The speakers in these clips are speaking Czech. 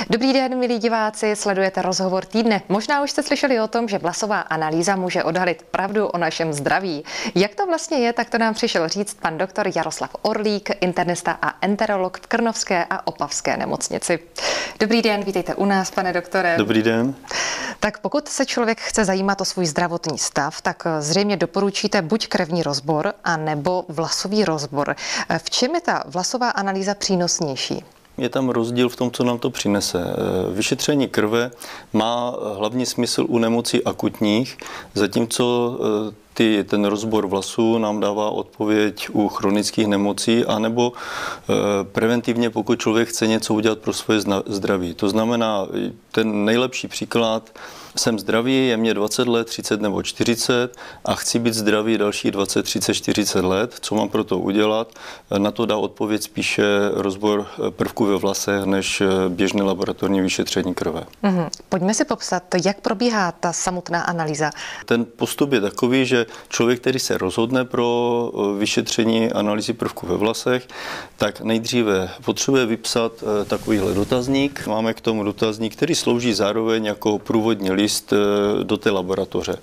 Dobrý den, milí diváci, sledujete rozhovor týdne. Možná už jste slyšeli o tom, že vlasová analýza může odhalit pravdu o našem zdraví. Jak to vlastně je, tak to nám přišel říct pan doktor Jaroslav Orlík, internista a enterolog v Krnovské a Opavské nemocnici. Dobrý den, vítejte u nás, pane doktore. Dobrý den. Tak pokud se člověk chce zajímat o svůj zdravotní stav, tak zřejmě doporučíte buď krevní rozbor, anebo vlasový rozbor. V čem je ta vlasová analýza přínosnější? Je tam rozdíl v tom, co nám to přinese. Vyšetření krve má hlavní smysl u nemocí akutních, zatímco ten rozbor vlasů nám dává odpověď u chronických nemocí, anebo preventivně, pokud člověk chce něco udělat pro svoje zdraví. To znamená, ten nejlepší příklad: jsem zdravý, je mě 20 let, 30 nebo 40 a chci být zdravý další 20, 30, 40 let. Co mám pro to udělat? Na to dá odpověď spíše rozbor prvků ve vlasech než běžné laboratorní vyšetření krve. Pojďme si popsat, jak probíhá ta samotná analýza. Ten postup je takový, že člověk, který se rozhodne pro vyšetření analýzy prvků ve vlasech, tak nejdříve potřebuje vypsat takovýhle dotazník. Máme k tomu dotazník, který slouží zároveň jako průvodní list do té laboratoře.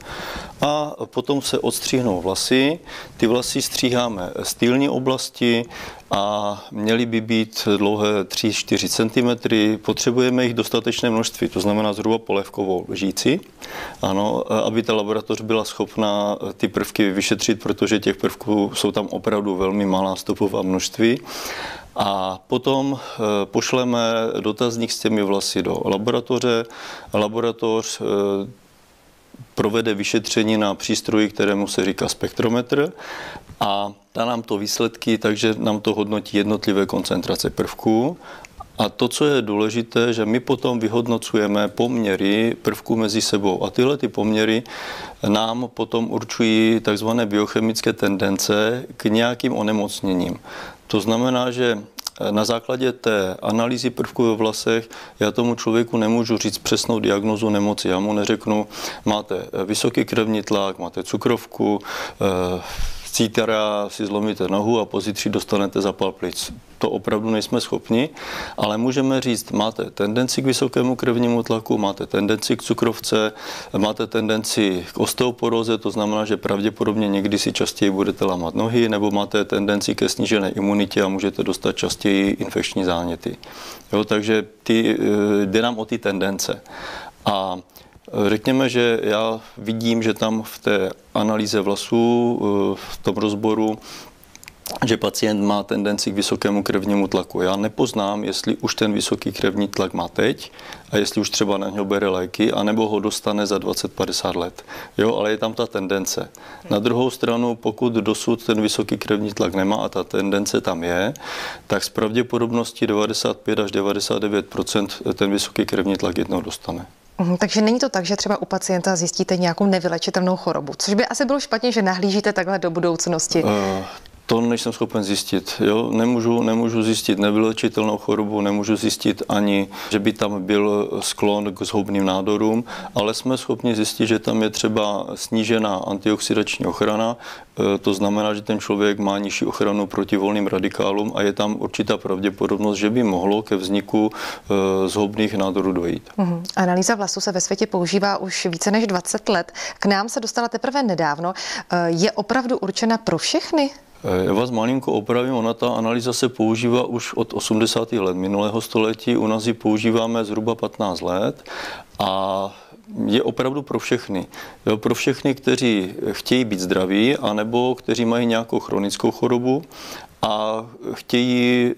A potom se odstříhnou vlasy. Ty vlasy stříháme z týlní oblasti a měly by být dlouhé 3-4 cm. Potřebujeme jich dostatečné množství, to znamená zhruba polévkovou lžíci, ano, aby ta laboratoř byla schopná ty prvky vyšetřit, protože těch prvků jsou tam opravdu velmi malá stopová množství. A potom pošleme dotazník s těmi vlasy do laboratoře. Laboratoř provede vyšetření na přístroji, kterému se říká spektrometr, a dá nám to výsledky, takže nám to hodnotí jednotlivé koncentrace prvků. A to, co je důležité, že my potom vyhodnocujeme poměry prvků mezi sebou. A tyhle ty poměry nám potom určují takzvané biochemické tendence k nějakým onemocněním. To znamená, že na základě té analýzy prvků ve vlasech já tomu člověku nemůžu říct přesnou diagnózu nemoci. Já mu neřeknu, máte vysoký krevní tlak, máte cukrovku, zítra si zlomíte nohu a pozítří dostanete zápal plic. To opravdu nejsme schopni, ale můžeme říct, máte tendenci k vysokému krevnímu tlaku, máte tendenci k cukrovce, máte tendenci k osteoporóze, to znamená, že pravděpodobně někdy si častěji budete lámat nohy, nebo máte tendenci ke snížené imunitě a můžete dostat častěji infekční záněty. Jo, takže jde nám o ty tendence. A řekněme, že já vidím, že tam v té analýze vlasů, v tom rozboru, že pacient má tendenci k vysokému krevnímu tlaku. Já nepoznám, jestli už ten vysoký krevní tlak má teď a jestli už třeba na něho bere léky, anebo ho dostane za 20-50 let. Jo, ale je tam ta tendence. Na druhou stranu, pokud dosud ten vysoký krevní tlak nemá a ta tendence tam je, tak s pravděpodobností 95 až 99% ten vysoký krevní tlak jednou dostane. Takže není to tak, že třeba u pacienta zjistíte nějakou nevylečitelnou chorobu, což by asi bylo špatně, že nahlížíte takhle do budoucnosti. To nejsem schopen zjistit. Jo? Nemůžu zjistit nevylečitelnou chorobu, nemůžu zjistit ani, že by tam byl sklon k zhoubným nádorům, ale jsme schopni zjistit, že tam je třeba snížená antioxidační ochrana. To znamená, že ten člověk má nižší ochranu proti volným radikálům a je tam určitá pravděpodobnost, že by mohlo ke vzniku zhoubných nádorů dojít. Analýza vlasů se ve světě používá už více než 20 let. K nám se dostala teprve nedávno. Je opravdu určena pro všechny? Já vás malinko opravím, ona ta analýza se používá už od 80. let minulého století, u nás ji používáme zhruba 15 let a je opravdu pro všechny. Jo, pro všechny, kteří chtějí být zdraví, anebo kteří mají nějakou chronickou chorobu a chtějí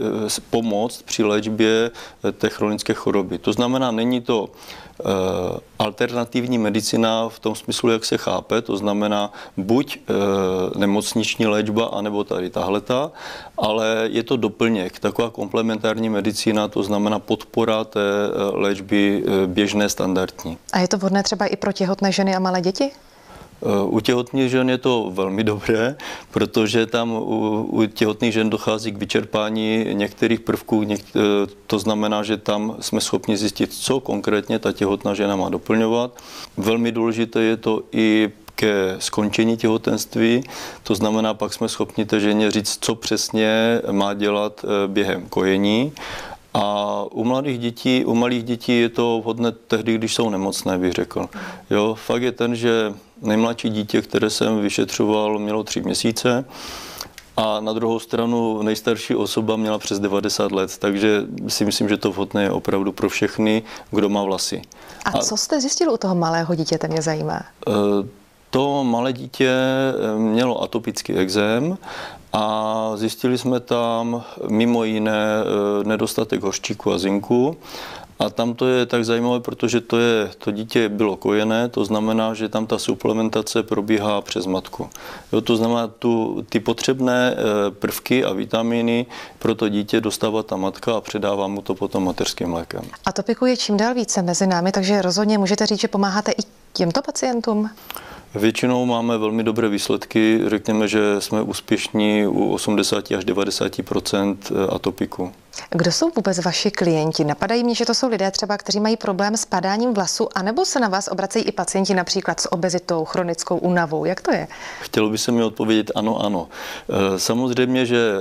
pomoct při léčbě té chronické choroby. To znamená, není to alternativní medicína v tom smyslu, jak se chápe, to znamená buď nemocniční léčba, anebo tady tahleta, ale je to doplněk, taková komplementární medicína, to znamená podpora té léčby běžné, standardní. A je to vhodné třeba i pro těhotné ženy a malé děti? U těhotných žen je to velmi dobré, protože tam u těhotných žen dochází k vyčerpání některých prvků. To znamená, že tam jsme schopni zjistit, co konkrétně ta těhotná žena má doplňovat. Velmi důležité je to i ke skončení těhotenství, to znamená, pak jsme schopni té ženě říct, co přesně má dělat během kojení. A u malých dětí je to vhodné tehdy, když jsou nemocné, bych řekl. Jo, fakt je ten, že nejmladší dítě, které jsem vyšetřoval, mělo 3 měsíce a na druhou stranu nejstarší osoba měla přes 90 let, takže si myslím, že to vhodné je opravdu pro všechny, kdo má vlasy. A co jste zjistil u toho malého dítěte, mě zajímá? To malé dítě mělo atopický ekzém a zjistili jsme tam mimo jiné nedostatek hořčíku a zinku. A tam to je tak zajímavé, protože to dítě bylo kojené, to znamená, že tam ta suplementace probíhá přes matku. Jo, to znamená, ty potřebné prvky a vitamíny pro to dítě dostává ta matka a předává mu to potom mateřským mlékem. Atopiku je čím dál více mezi námi, takže rozhodně můžete říct, že pomáháte i těmto pacientům? Většinou máme velmi dobré výsledky, řekněme, že jsme úspěšní u 80 až 90% atopiku. Kdo jsou vůbec vaši klienti? Napadají mě, že to jsou lidé třeba, kteří mají problém s padáním vlasu, anebo se na vás obracejí i pacienti například s obezitou, chronickou únavou. Jak to je? Chtělo by se mi odpovědět ano. Samozřejmě, že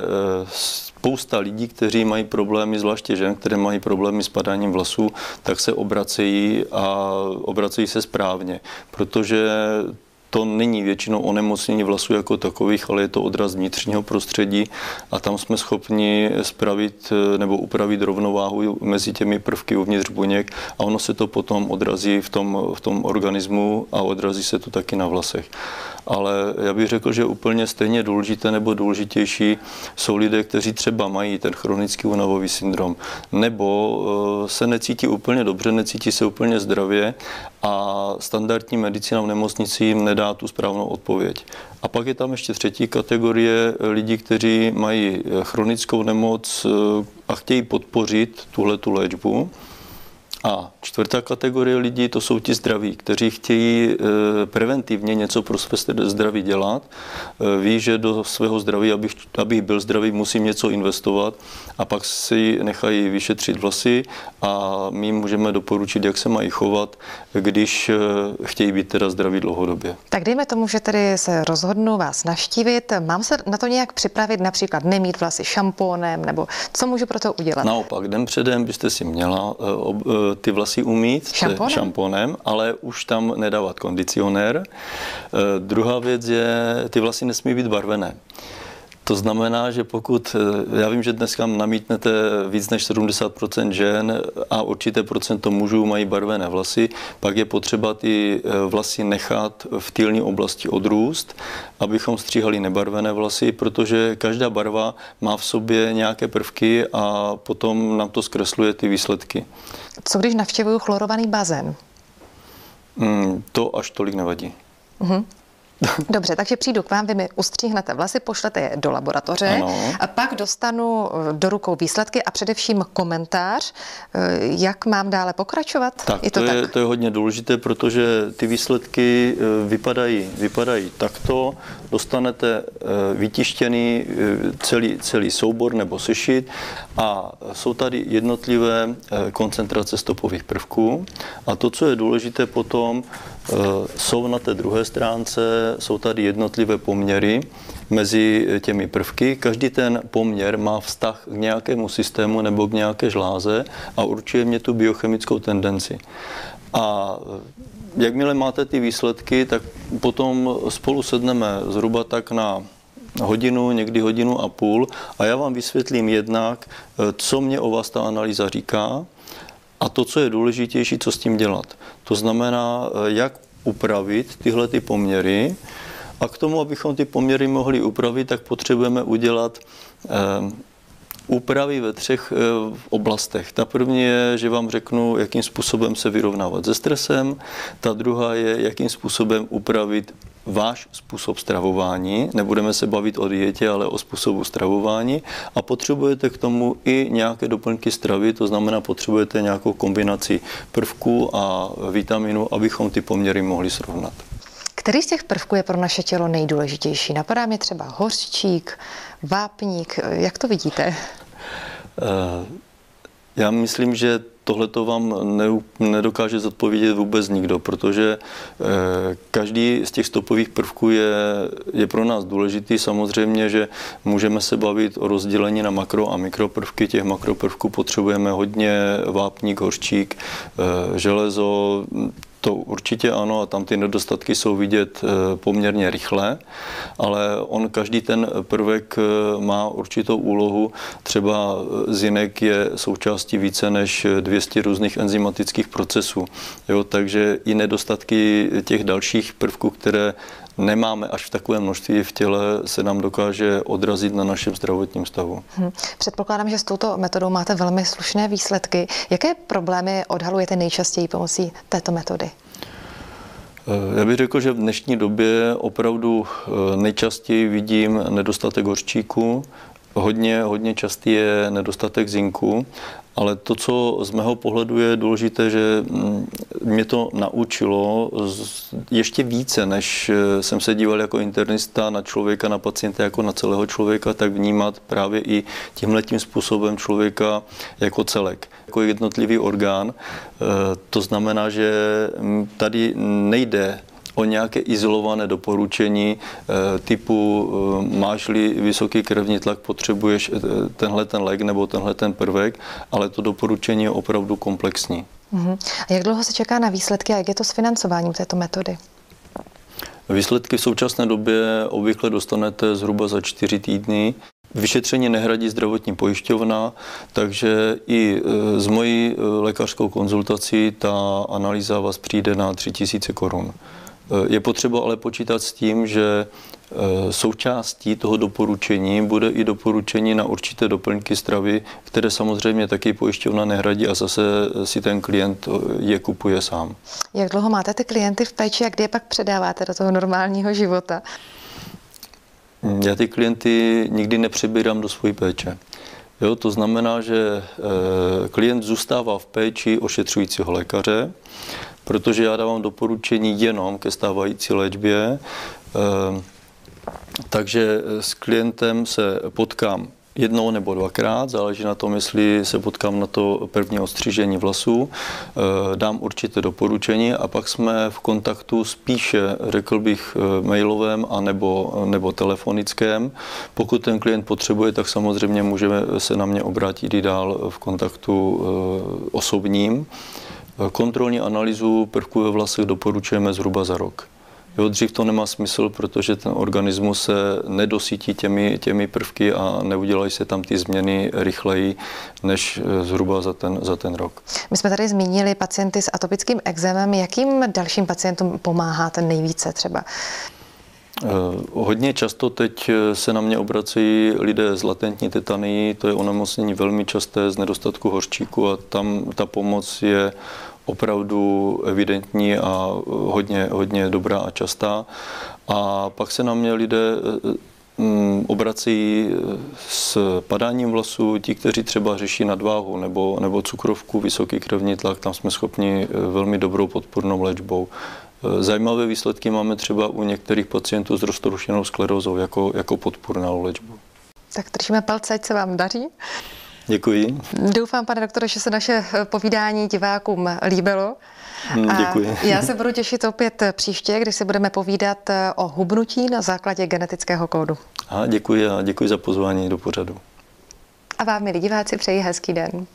spousta lidí, kteří mají problémy, zvláště žen, které mají problémy s padáním vlasů, tak se obracejí a obracejí se správně, protože to není většinou onemocnění vlasů jako takových, ale je to odraz vnitřního prostředí a tam jsme schopni spravit nebo upravit rovnováhu mezi těmi prvky uvnitř buněk a ono se to potom odrazí v tom organismu a odrazí se to taky na vlasech. Ale já bych řekl, že úplně stejně důležité nebo důležitější jsou lidé, kteří třeba mají ten chronický únavový syndrom nebo se necítí úplně dobře, necítí se úplně zdravě a standardní medicína v nemocnici jim nedá tu správnou odpověď. A pak je tam ještě třetí kategorie lidí, kteří mají chronickou nemoc a chtějí podpořit tuhletu léčbu. A čtvrtá kategorie lidí, to jsou ti zdraví, kteří chtějí preventivně něco pro své zdraví dělat. Ví, že do svého zdraví, abych byl zdravý, musím něco investovat a pak si nechají vyšetřit vlasy a my můžeme doporučit, jak se mají chovat, když chtějí být teda zdraví dlouhodobě. Tak dejme tomu, že tedy se rozhodnu vás navštívit. Mám se na to nějak připravit, například nemít vlasy šampónem, nebo co můžu pro to udělat? Naopak, den předem byste si měla ty vlasy umýt šampónem, ale už tam nedávat kondicionér. Druhá věc je, ty vlasy nesmí být barvené. To znamená, že pokud, já vím, že dneska namítnete víc než 70% žen a určité procento mužů mají barvené vlasy, pak je potřeba ty vlasy nechat v tylní oblasti odrůst, abychom stříhali nebarvené vlasy, protože každá barva má v sobě nějaké prvky a potom nám to zkresluje ty výsledky. Co když navštěvuju chlorovaný bazén? To až tolik nevadí. Dobře, takže přijdu k vám, vy mi ustříhnete vlasy, pošlete je do laboratoře a pak dostanu do rukou výsledky a především komentář, jak mám dále pokračovat. Tak, to je hodně důležité, protože ty výsledky vypadají takto. Dostanete vytištěný celý soubor nebo sešit a jsou tady jednotlivé koncentrace stopových prvků. A to, co je důležité potom, jsou na té druhé stránce, jsou tady jednotlivé poměry mezi těmi prvky. Každý ten poměr má vztah k nějakému systému nebo k nějaké žláze a určuje mě tu biochemickou tendenci. A jakmile máte ty výsledky, tak potom spolu sedneme zhruba tak na hodinu, někdy hodinu a půl a já vám vysvětlím jednak, co mě o vás ta analýza říká, a to, co je důležitější, co s tím dělat. To znamená, jak upravit tyhle ty poměry a k tomu, abychom ty poměry mohli upravit, tak potřebujeme udělat úpravy ve 3 oblastech. Ta první je, že vám řeknu, jakým způsobem se vyrovnávat se stresem. Ta druhá je, jakým způsobem upravit váš způsob stravování. Nebudeme se bavit o dietě, ale o způsobu stravování. A potřebujete k tomu i nějaké doplňky stravy, to znamená, potřebujete nějakou kombinaci prvků a vitaminu, abychom ty poměry mohli srovnat. Který z těch prvků je pro naše tělo nejdůležitější? Napadá mě třeba hořčík, vápník. Jak to vidíte? Já myslím, že tohle to vám nedokáže zodpovědět vůbec nikdo, protože každý z těch stopových prvků je pro nás důležitý. Samozřejmě, že můžeme se bavit o rozdělení na makro a mikropprvky. Těch makropprvků potřebujeme hodně: vápník, hořčík, železo. To určitě ano, a tam ty nedostatky jsou vidět poměrně rychle, ale každý ten prvek má určitou úlohu. Třeba zinek je součástí více než 200 různých enzymatických procesů. Jo, takže i nedostatky těch dalších prvků, které nemáme až v takovém množství v těle, se nám dokáže odrazit na našem zdravotním stavu. Předpokládám, že s touto metodou máte velmi slušné výsledky. Jaké problémy odhalujete nejčastěji pomocí této metody? Já bych řekl, že v dnešní době opravdu nejčastěji vidím nedostatek hořčíku. Hodně častý je nedostatek zinku, ale to, co z mého pohledu je důležité, že mě to naučilo ještě více, než jsem se díval jako internista na člověka, na pacienta jako na celého člověka, tak vnímat právě i tímhletím způsobem člověka jako celek, jako jednotlivý orgán. To znamená, že tady nejde o nějaké izolované doporučení typu máš-li vysoký krevní tlak, potřebuješ tenhle ten lék nebo tenhle ten prvek, ale to doporučení je opravdu komplexní. A jak dlouho se čeká na výsledky a jak je to s financováním této metody? Výsledky v současné době obvykle dostanete zhruba za 4 týdny. Vyšetření nehradí zdravotní pojišťovna, takže i s mojí lékařskou konzultací ta analýza vás přijde na 3 000 korun. Je potřeba ale počítat s tím, že součástí toho doporučení bude i doporučení na určité doplňky stravy, které samozřejmě taky pojišťovna nehradí a zase si ten klient je kupuje sám. Jak dlouho máte ty klienty v péči a kdy je pak předáváte do toho normálního života? Já ty klienty nikdy nepřebírám do své péče. Jo, to znamená, že klient zůstává v péči ošetřujícího lékaře, protože já dávám doporučení jenom ke stávající léčbě, takže s klientem se potkám jednou nebo dvakrát, záleží na tom, jestli se potkám na to první ostřížení vlasů, dám určité doporučení a pak jsme v kontaktu spíše, řekl bych, mailovém nebo telefonickém. Pokud ten klient potřebuje, tak samozřejmě můžeme se na mě obrátit i dál v kontaktu osobním. Kontrolní analýzu prvků ve vlasech doporučujeme zhruba za rok. Jo, dřív to nemá smysl, protože ten organismus se nedosytí těmi prvky a neudělají se tam ty změny rychleji než zhruba za ten rok. My jsme tady zmínili pacienty s atopickým ekzémem. Jakým dalším pacientům pomáháte nejvíce třeba? Hodně často teď se na mě obracejí lidé s latentní tetanií, to je onemocnění velmi časté z nedostatku hořčíku a tam ta pomoc je opravdu evidentní a hodně dobrá a častá. A pak se na mě lidé obracejí s padáním vlasů, ti, kteří třeba řeší nadváhu nebo cukrovku, vysoký krevní tlak, tam jsme schopni velmi dobrou podpůrnou léčbou. Zajímavé výsledky máme třeba u některých pacientů s roztroušenou sklerózou jako podpůrnou léčbu. Tak držíme palce, ať se vám daří. Děkuji. Doufám, pane doktore, že se naše povídání divákům líbilo. Děkuji. A já se budu těšit opět příště, když se budeme povídat o hubnutí na základě genetického kódu. Děkuji a děkuji za pozvání do pořadu. A vám, milí diváci, přeji hezký den.